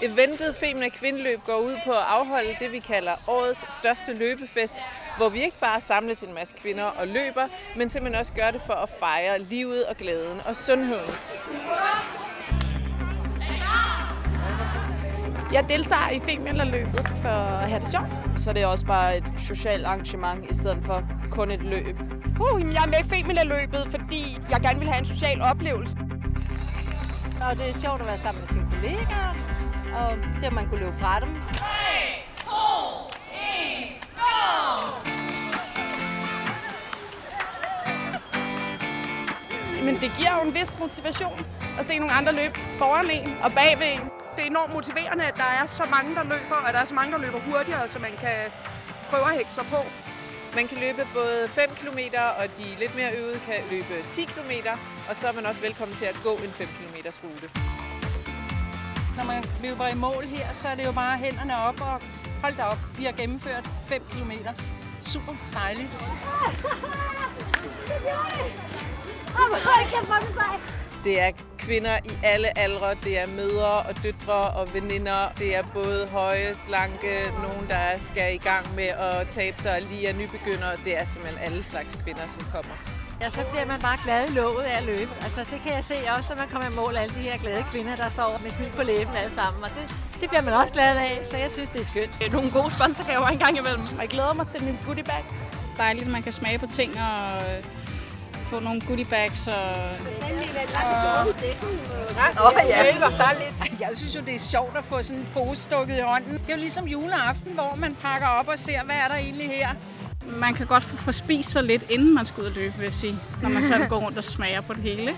Eventet Femina Kvindeløb går ud på at afholde det, vi kalder årets største løbefest, hvor vi ikke bare samles en masse kvinder og løber, men simpelthen også gør det for at fejre livet og glæden og sundheden. Jeg deltager i Femina-løbet for at have det sjovt. Så det er også bare et socialt arrangement i stedet for kun et løb. Jeg er med i Femina-løbet, fordi jeg gerne vil have en social oplevelse. Og det er sjovt at være sammen med sine kollegaer og se, om man kunne løbe fra dem. 3, 2, 1, go! Men det giver jo en vis motivation at se nogle andre løbe foran en og bagved en. Det er enormt motiverende, at der er så mange, der løber, og der er så mange, der løber hurtigere, så man kan prøve at hække sig på. Man kan løbe både 5 km, og de lidt mere øvede kan løbe 10 km, og så er man også velkommen til at gå en 5 km rute. Når man løber i mål her, så er det jo bare hænderne op og hold da op. Vi har gennemført 5 km. Super dejligt. Det er kvinder i alle aldre, det er mødre og døtre og veninder. Det er både høje, slanke, nogen der skal i gang med at tabe sig lige er nybegyndere. Det er simpelthen alle slags kvinder, som kommer. Ja, så bliver man bare glad i låget af at løbe. Altså, det kan jeg se også, når man kommer i mål, alle de her glade kvinder, der står med smil på læben alle sammen. Og det bliver man også glad af, så jeg synes, det er skønt. Det er nogle gode sponsorgaver en gang imellem. Og jeg glæder mig til min goodie bag. Dejligt, at man kan smage på ting og få nogle goodie bags. Jeg synes jo, det er sjovt at få sådan en pose stukket i hånden. Det er jo ligesom juleaften, hvor man pakker op og ser, hvad er der egentlig her. Man kan godt få spist sig lidt, inden man skal ud og løbe, vil jeg sige, når man så går rundt og smager på det hele.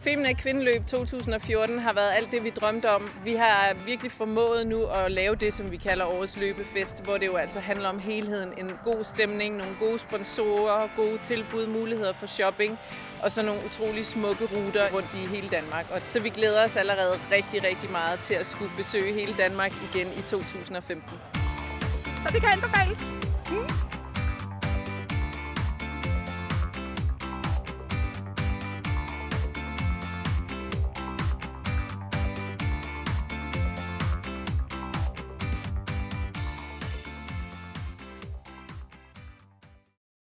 Femina Kvindeløb 2014 har været alt det, vi drømte om. Vi har virkelig formået nu at lave det, som vi kalder årets løbefest, hvor det jo altså handler om helheden. En god stemning, nogle gode sponsorer, gode tilbud, muligheder for shopping og så nogle utrolig smukke ruter rundt i hele Danmark. Og så vi glæder os allerede rigtig, rigtig meget til at skulle besøge hele Danmark igen i 2015. Så det kan anbefales.